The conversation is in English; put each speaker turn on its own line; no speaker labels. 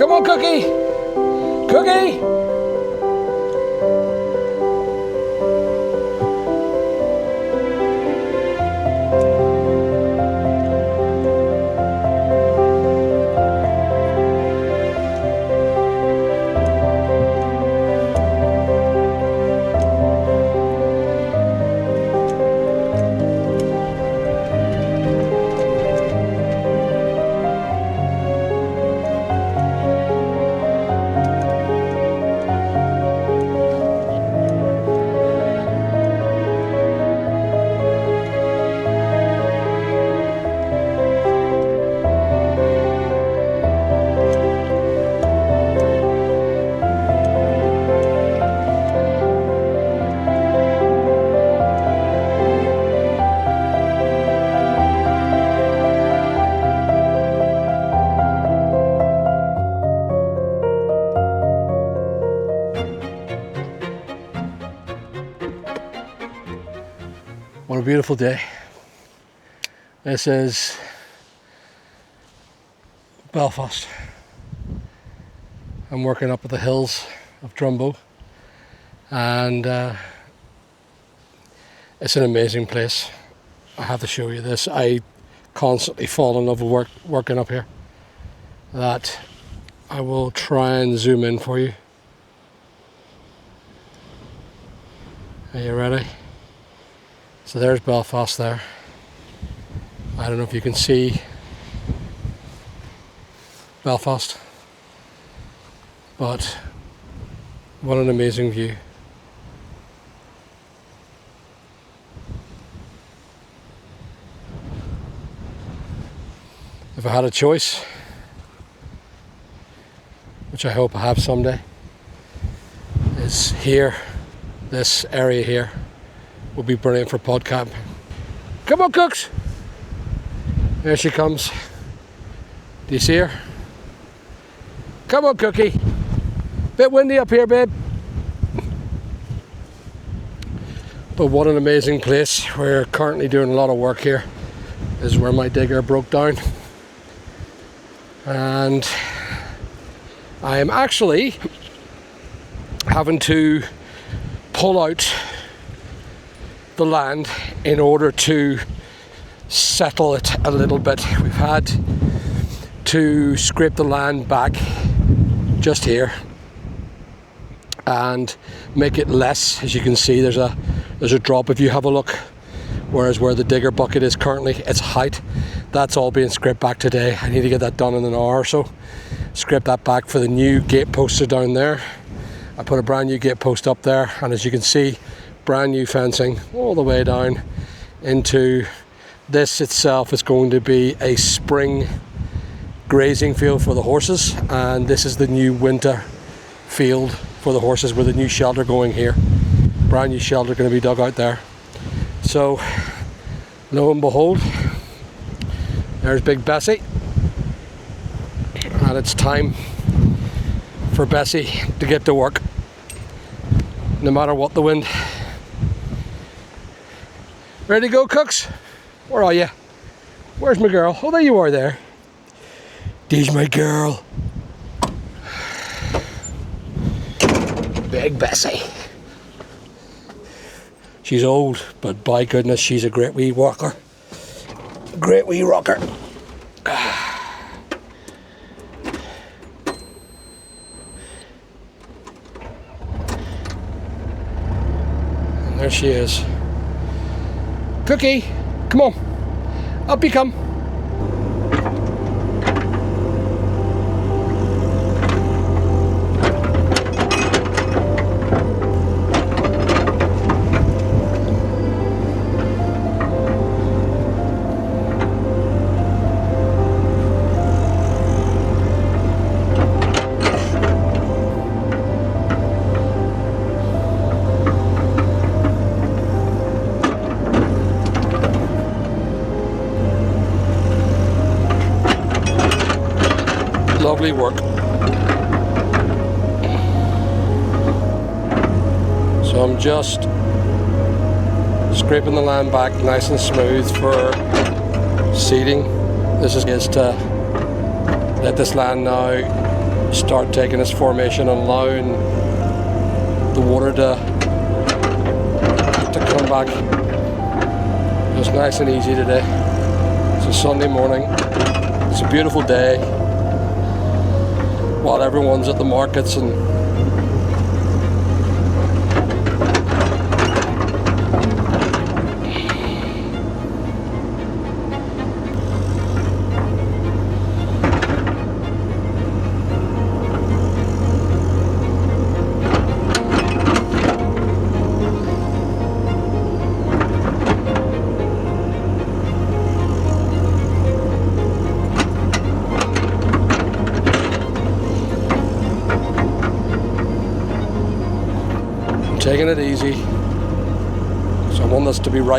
Come on, Cookie! Cookie! What a beautiful day. This is Belfast. I'm working up at the hills of Drumbo, and it's an amazing place. I have to show you this. I constantly fall in love with working up here. That I will try and zoom in for you. Are you ready? So there's Belfast there. I don't know if you can see Belfast, but what an amazing view. If I had a choice, which I hope I have someday, is here, this area here will be brilliant for pod camping. Come on, Cooks! There she comes. Do you see her? Come on, Cookie. Bit windy up here, babe. But what an amazing place. We're currently doing a lot of work here. This is where my digger broke down. And I am actually having to pull out the land in order to settle it a little bit. We've had to scrape the land back just here and make it less. As you can see, there's a drop if you have a look, whereas where the digger bucket is currently, its height, that's all being scraped back today. I need to get that done in an hour or so. Scrape that back for the new gate posts down there. I put a brand new gate post up there, and as you can see, brand new fencing all the way down into this. Itself is going to be a spring grazing field for the horses, and this is the new winter field for the horses with a new shelter going here. Brand new shelter going to be dug out there. So lo and behold, there's big Bessie, and it's time for Bessie to get to work no matter what the wind. Ready to go, Cooks? Where are you? Where's my girl? Oh, there you are there. There's my girl. Big Bessie. She's old, but by goodness, she's a great wee walker. Great wee rocker. And there she is. Cookie, come on, up you come. Lovely work. So I'm just scraping the land back nice and smooth for seeding. This is to let this land now start taking its formation and allowing the water to come back. It's nice and easy today. It's a Sunday morning. It's a beautiful day while everyone's at the markets and taking it easy. So I want this to be right.